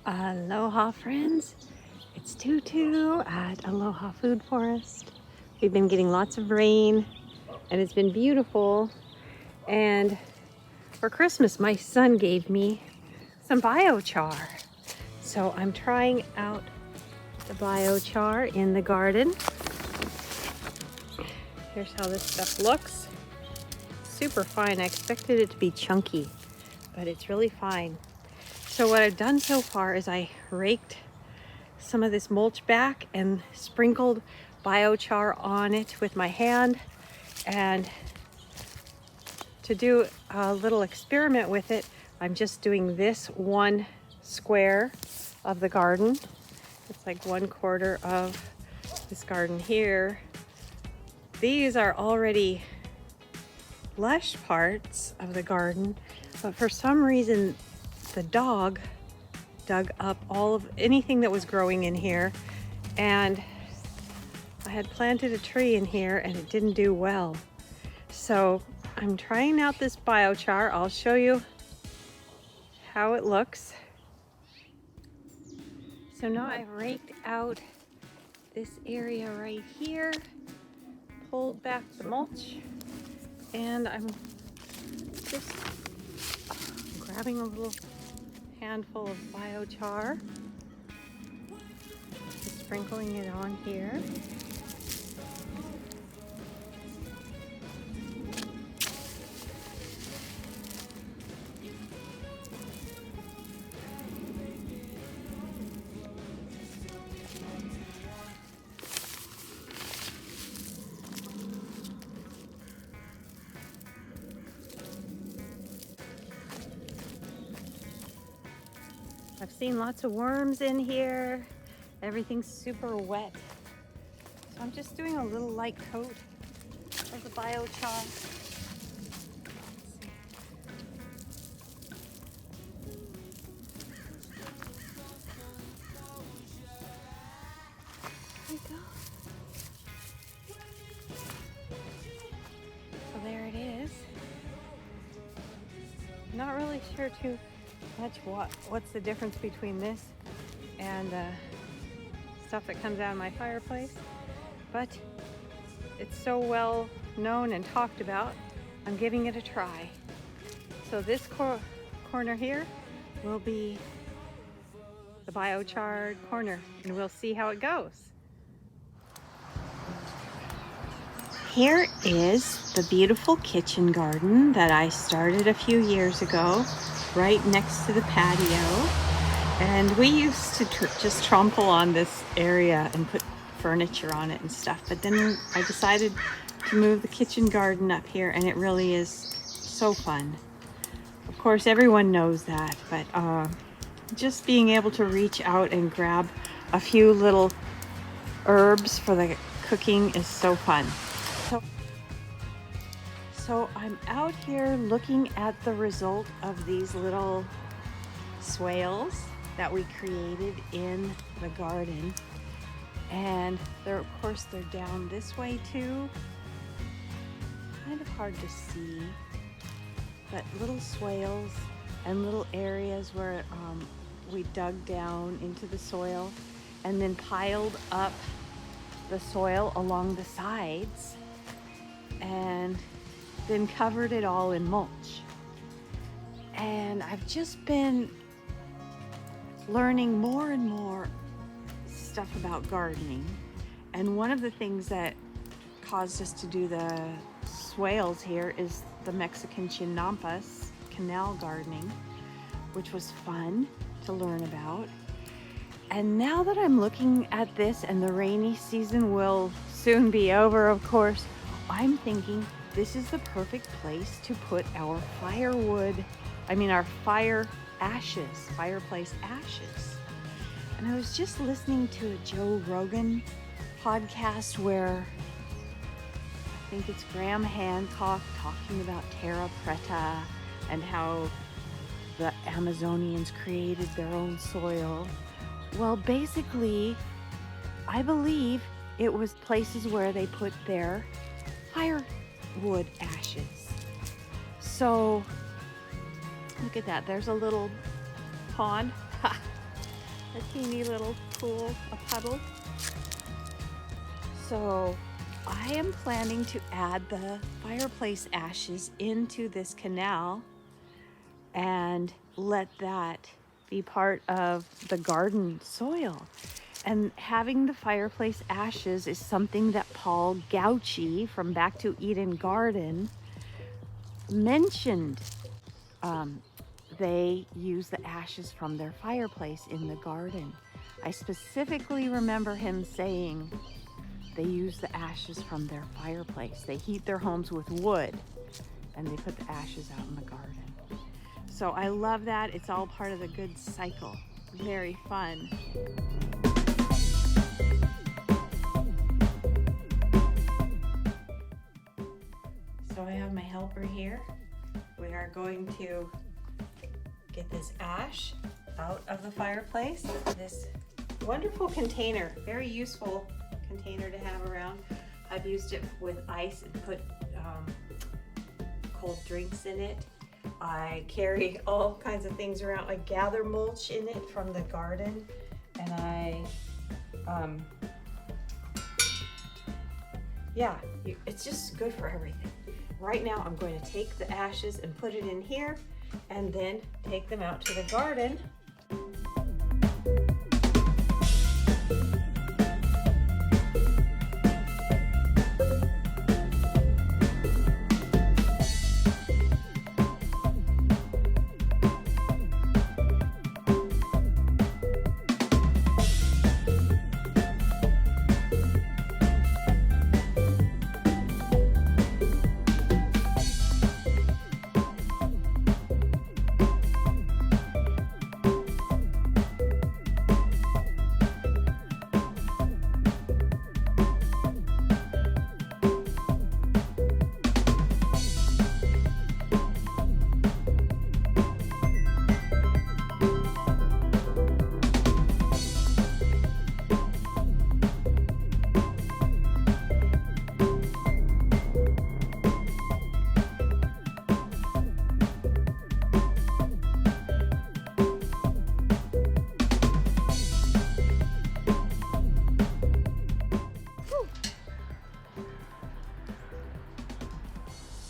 Aloha friends, it's Tutu at Aloha Food Forest. We've been getting lots of rain and it's been beautiful. And for Christmas, my son gave me some biochar. So I'm trying out the biochar in the garden. Here's how this stuff looks. Super fine. I expected it to be chunky, but it's really fine. So what I've done so far is I raked some of this mulch back and sprinkled biochar on it with my hand. And to do a little experiment with it, I'm just doing this one square of the garden. It's like 1/4 of this garden here. These are already lush parts of the garden, but for some reason the dog dug up all of anything that was growing in here, and I had planted a tree in here and it didn't do well. So I'm trying out this biochar. I'll show you how it looks. So now I've raked out this area right here, pulled back the mulch, and I'm just grabbing a little handful of biochar, just sprinkling it on here. I've seen lots of worms in here. Everything's super wet. So I'm just doing a little light coat of the biochar. There we go. So there it is. Not really sure too much what's the difference between this and stuff that comes out of my fireplace, but it's so well known and talked about, I'm giving it a try. So this corner here will be the biochar corner, and we'll see how it goes. Here is the beautiful kitchen garden that I started a few years ago, right next to the patio. And we used to just trample on this area and put furniture on it and stuff. But then I decided to move the kitchen garden up here, and it really is so fun. Of course, everyone knows that, but just being able to reach out and grab a few little herbs for the cooking is so fun. So I'm out here looking at the result of these little swales that we created in the garden. And of course they're down this way too. Kind of hard to see, but little swales and little areas where we dug down into the soil and then piled up the soil along the sides and then covered it all in mulch. And I've just been learning more and more stuff about gardening. And one of the things that caused us to do the swales here is the Mexican Chinampas canal gardening, which was fun to learn about. And now that I'm looking at this, and the rainy season will soon be over, of course, I'm thinking this is the perfect place to put our fireplace ashes. And I was just listening to a Joe Rogan podcast where I think it's Graham Hancock talking about terra preta and how the Amazonians created their own soil. Well, basically, I believe it was places where they put their firewood ashes. So look at that, there's a little pond. a teeny little pool, a puddle. So I am planning to add the fireplace ashes into this canal and let that be part of the garden soil. And having the fireplace ashes is something that Paul Gauci from Back to Eden Garden mentioned. They use the ashes from their fireplace in the garden. I specifically remember him saying they use the ashes from their fireplace. They heat their homes with wood and they put the ashes out in the garden. So I love that. It's all part of the good cycle. Very fun. So I have my helper here. We are going to get this ash out of the fireplace. This wonderful container, very useful container to have around. I've used it with ice and put cold drinks in it. I carry all kinds of things around. I gather mulch in it from the garden, and it's just good for everything. Right now I'm going to take the ashes and put it in here and then take them out to the garden.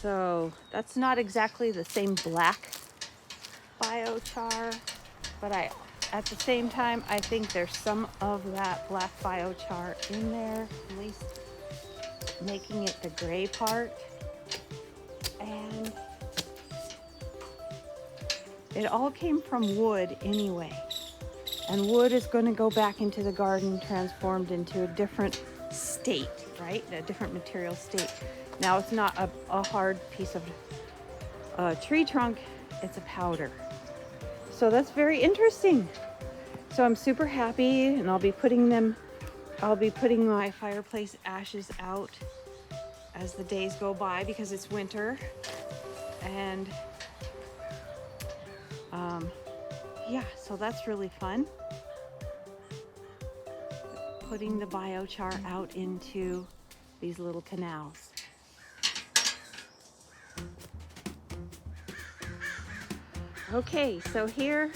So that's not exactly the same black biochar, but at the same time, I think there's some of that black biochar in there, at least making it the gray part. And it all came from wood anyway. And wood is going to go back into the garden, transformed into a different state, right? A different material state. Now it's not a hard piece of tree trunk, it's a powder. So that's very interesting. So I'm super happy, and I'll be putting my fireplace ashes out as the days go by because it's winter. And so that's really fun. Putting the biochar out into these little canals. Okay, so here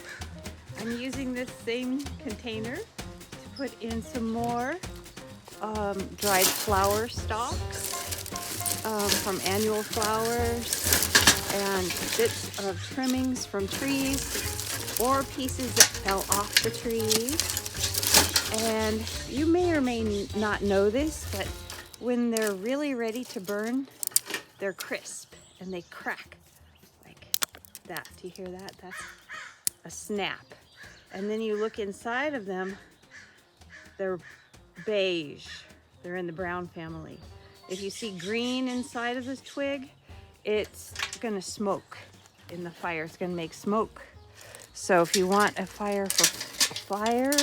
I'm using this same container to put in some more dried flower stalks from annual flowers and bits of trimmings from trees or pieces that fell off the trees. And you may or may not know this, but when they're really ready to burn, they're crisp and they crack like that. Do you hear that? That's a snap. And then you look inside of them, they're beige. They're in the brown family. If you see green inside of this twig, it's gonna smoke in the fire. It's gonna make smoke. So if you want a fire for fire,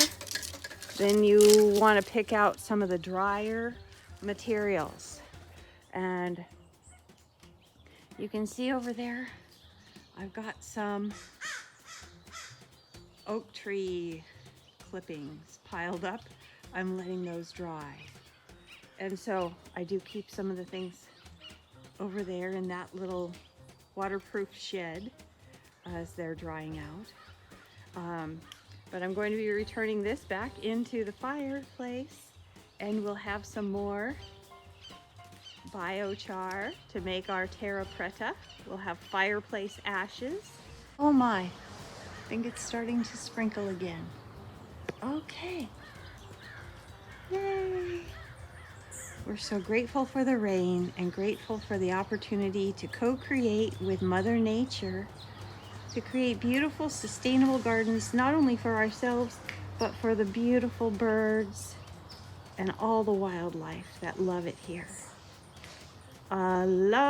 then you want to pick out some of the drier materials. And you can see over there, I've got some oak tree clippings piled up. I'm letting those dry. And so I do keep some of the things over there in that little waterproof shed as they're drying out. But I'm going to be returning this back into the fireplace, and we'll have some more biochar to make our terra preta. We'll have fireplace ashes. Oh my, I think it's starting to sprinkle again. Okay. Yay! We're so grateful for the rain and grateful for the opportunity to co-create with Mother Nature, to create beautiful, sustainable gardens, not only for ourselves, but for the beautiful birds and all the wildlife that love it here. Aloha!